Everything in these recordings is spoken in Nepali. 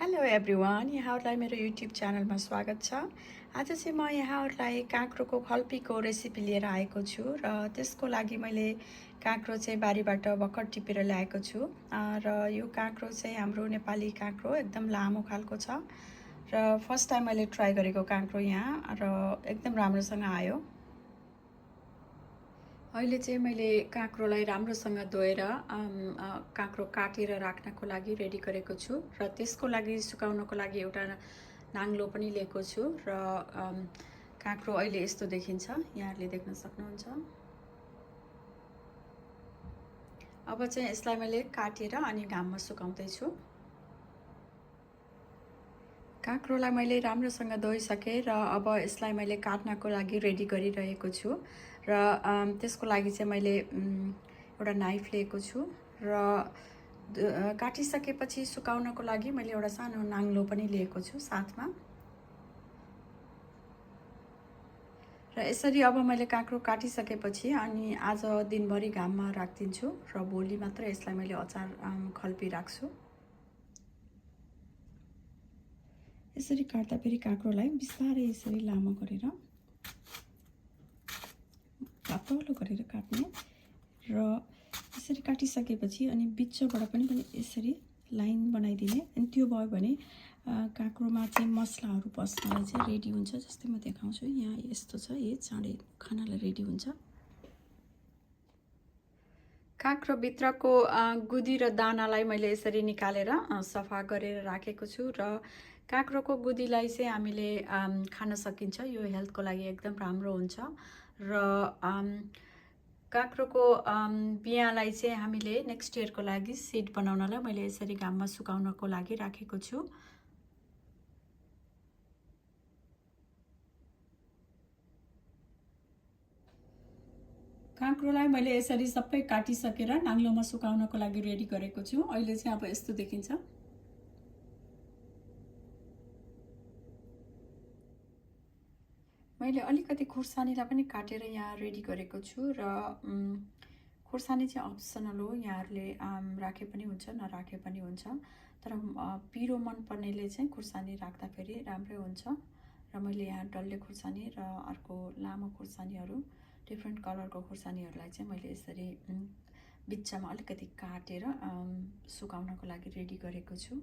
हेलो एभ्रिवान, यहाँहरूलाई मेरो युट्युब च्यानलमा स्वागत छ। आज चाहिँ म यहाँहरूलाई काँक्रोको खल्पीको रेसिपी लिएर आएको छु र त्यसको लागि मैले काँक्रो चाहिँ बारीबाट भर्खर टिपेर ल्याएको छु। र यो काँक्रो चाहिँ हाम्रो नेपाली काँक्रो एकदम लामो खालको छ र फर्स्ट टाइम मैले ट्राई गरेको काँक्रो यहाँ र एकदम राम्रोसँग आयो। अहिले चाहिँ मैले काँक्रोलाई राम्रोसँग धोएर काँक्रो काटेर राख्नको लागि रेडी गरेको छु र त्यसको लागि सुकाउनको लागि एउटा नाङ्लो पनि लिएको छु र काँक्रो अहिले यस्तो देखिन्छ, यहाँहरूले देख्न सक्नुहुन्छ। अब चाहिँ यसलाई मैले काटेर अनि घाममा सुकाउँदैछु। काँक्रोलाई मैले राम्रोसँग धोइसकेँ र अब यसलाई मैले काट्नको लागि रेडी गरिरहेको छु र त्यसको लागि चाहिँ मैले एउटा नाइफ लिएको छु र काटिसकेपछि सुकाउनको लागि मैले एउटा सानो नाङ्लो पनि लिएको छु साथमा। र यसरी अब मैले काँक्रो काटिसकेपछि अनि आज दिनभरि घाममा राखिदिन्छु र भोलि मात्र यसलाई मैले अचार खल्पी राख्छु। यसरी काट्दा फेरि काँक्रोलाई बिस्तारै यसरी लामो गरेर पातलो गरेर काट्ने र यसरी काटिसकेपछि अनि बिचबाट पनि यसरी लाइन बनाइदिने। अनि त्यो भयो भने काँक्रोमा चाहिँ मसलाहरू पस्नलाई चाहिँ रेडी हुन्छ। जस्तै म देखाउँछु, यहाँ यस्तो छ, यो चाँडै खानालाई रेडी हुन्छ। काँक्रोभित्रको गुदी र दानालाई मैले यसरी निकालेर सफा गरेर राखेको छु र काँक्रोको गुदीलाई चाहिँ हामीले खान सकिन्छ। यो हेल्थको लागि एकदम राम्रो हुन्छ र काँक्रोको बियालाई चाहिँ हामीले नेक्स्ट इयरको लागि सिड बनाउनलाई मैले यसरी घाममा सुकाउनको लागि राखेको छु। काँक्रोलाई मैले यसरी सबै काटिसकेर नाङ्लोमा सुकाउनको लागि रेडी गरेको छु। अहिले चाहिँ अब यस्तो देखिन्छ। मैले अलिकति खुर्सानीलाई पनि काटेर यहाँ रेडी गरेको छु र खुर्सानी चाहिँ अप्सनल हो, यहाँहरूले राखे पनि हुन्छ नराखे पनि हुन्छ। तर पिरो मनपर्नेले चाहिँ खुर्सानी राख्दाखेरि राम्रै हुन्छ र मैले यहाँ डल्ले खुर्सानी र अर्को लामो खुर्सानीहरू डिफ्रेन्ट कलरको खुर्सानीहरूलाई चाहिँ मैले यसरी बिचमा अलिकति काटेर सुकाउनको लागि रेडी गरेको छु।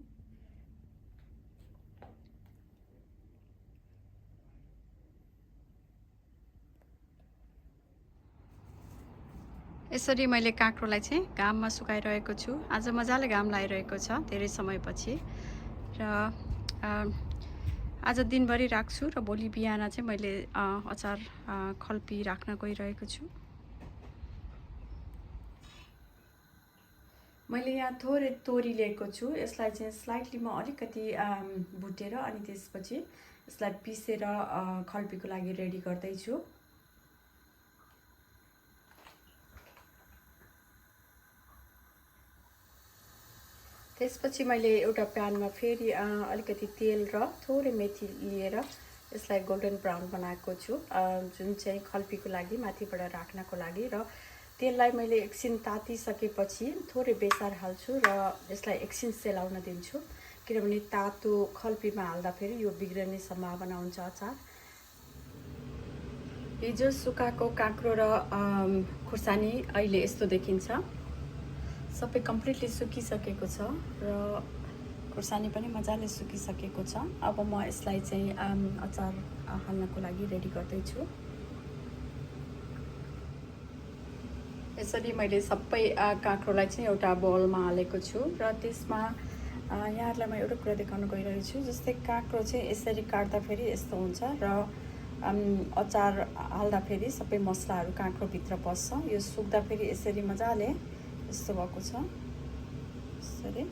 यसरी मैले काँक्रोलाई चाहिँ घाममा सुकाइरहेको छु। आज मजाले घाम लागिरहेको छ धेरै समयपछि र आज दिनभरि राख्छु र भोलि बिहान चाहिँ मैले अचार खल्पी राख्न गइरहेको छु। मैले यहाँ थोरै तोरी लिएको छु। यसलाई चाहिँ स्लाइटली म अलिकति भुटेर अनि त्यसपछि यसलाई पिसेर खल्पीको लागि रेडी गर्दैछु। त्यसपछि मैले एउटा प्यानमा फेरि अलिकति तेल र थोरै मेथी लिएर यसलाई गोल्डन ब्राउन बनाएको छु, जुन चाहिँ खल्पीको लागि माथिबाट राख्नको लागि। र तेललाई मैले एकछिन तातिसकेपछि थोरै बेसार हाल्छु र यसलाई एकछिन सेलाउन दिन्छु, किनभने तातो खल्पीमा हाल्दाखेरि यो बिग्रने सम्भावना हुन्छ अचार। हिजो सुकाएको काँक्रो र खुर्सानी अहिले यस्तो देखिन्छ। सबै कम्प्लिटली सुकिसकेको छ र खुर्सानी पनि मजाले सुकिसकेको छ। अब म यसलाई चाहिँ अचार हाल्नको लागि रेडी गर्दैछु। यसरी मैले सबै काँक्रोलाई चाहिँ एउटा बोलमा हालेको छु र त्यसमा यहाँहरूलाई म एउटा कुरा देखाउन गइरहेको छु। जस्तै काँक्रो चाहिँ यसरी काट्दाखेरि यस्तो हुन्छ र अचार हाल्दाखेरि सबै मसलाहरू काँक्रोभित्र पस्छ। यो सुक्दाखेरि यसरी मजाले यस्तो भएको छ। यसरी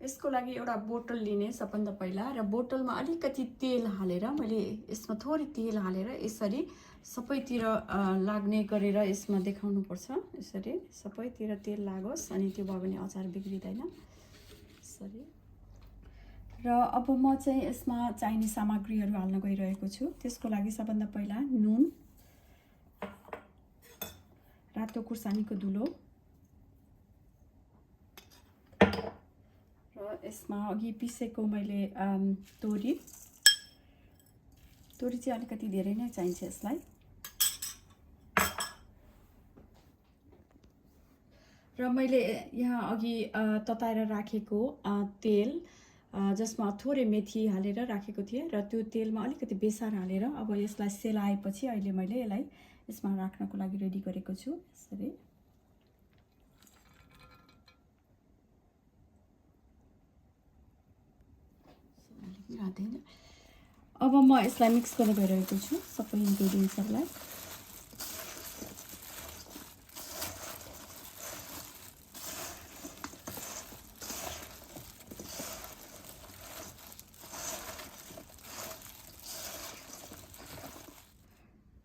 यसको लागि एउटा बोतल लिने सबभन्दा पहिला र बोतलमा अलिकति तेल हालेर मैले यसमा थोरै तेल हालेर यसरी सबैतिर लाग्ने गरेर यसमा देखाउनुपर्छ। यसरी सबैतिर तेल लागोस् अनि त्यो भयो भने अचार बिग्रिँदैन। यसरी र अब म चाहिँ यसमा चाहिने सामग्रीहरू हाल्न गइरहेको छु। त्यसको लागि सबभन्दा पहिला नुन, रातो खुर्सानीको धुलो र यसमा अघि पिसेको मैले तोरी चाहिँ अलिकति धेरै नै चाहिन्छ यसलाई। र मैले यहाँ अघि तताएर राखेको तेल जसमा थोरै मेथी हालेर राखेको थिएँ र त्यो तेलमा अलिकति बेसार हालेर अब यसलाई सेलाएपछि अहिले मैले यसलाई यसमा राख्नको लागि रेडी गरेको छु। यसरी अब म यसलाई मिक्स गर्न गइरहेको छु सबै इन्ग्रेडियन्ट्सहरूलाई।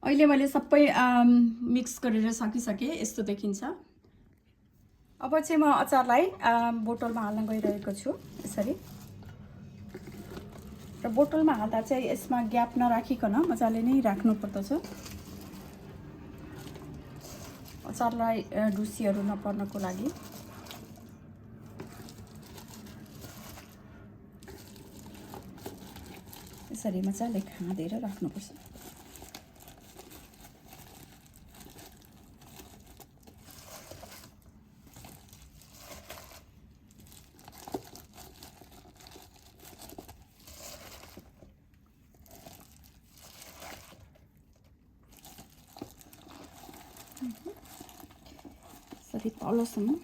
अहिले मैले सबै मिक्स गरेर सकिसकेँ, यस्तो देखिन्छ। अब चाहिँ म अचारलाई बोतलमा हाल्न गइरहेको छु यसरी। र बोतलमा हाल्दा चाहिँ यसमा ग्याप नराखिकन मजाले नै राख्नु पर्दछ, अचारलाई ढुसीहरू नपर्नको लागि। यसरी मजाले खाँदेर राख्नुपर्छ। यसरी तलसम्म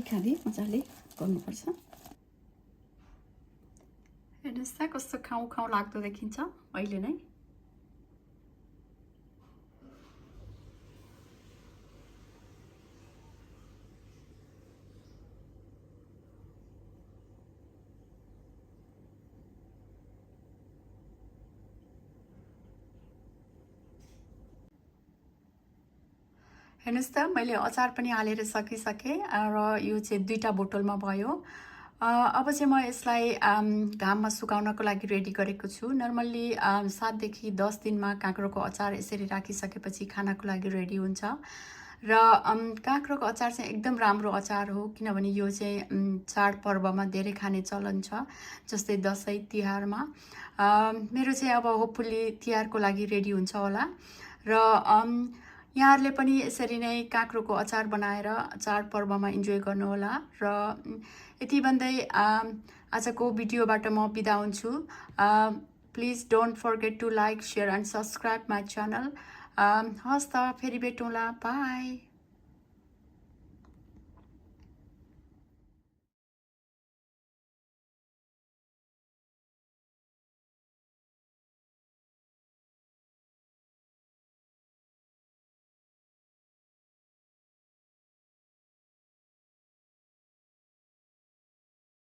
खाँदी मजाले गर्नुपर्छ। हेर्नुहोस् त कस्तो खाउँ खाउँ लाग्दो देखिन्छ अहिले नै। हेर्नुहोस् त मैले अचार पनि हालेर सकिसकेँ र यो चाहिँ 2टा बोतलमा भयो। अब चाहिँ म यसलाई घाममा सुकाउनको लागि रेडी गरेको छु। नर्मल्ली 7 देखि 10 दिनमा काँक्रोको अचार यसरी राखिसकेपछि खानको लागि रेडी हुन्छ। र काँक्रोको अचार चाहिँ एकदम राम्रो अचार हो, किनभने यो चाहिँ चाडपर्वमा धेरै खाने चलन छ, जस्तै दसैँ तिहारमा। मेरो चाहिँ अब होपफुल्ली तिहारको लागि रेडी हुन्छ होला। र यहाँहरूले पनि यसरी नै काँक्रोको अचार बनाएर चाडपर्वमा इन्जोय गर्नुहोला। र यति भन्दै आजको भिडियोबाट म बिदा हुन्छु। Please don't forget to like, share and subscribe my channel. हस् त, फेरि भेटौँला। बाई।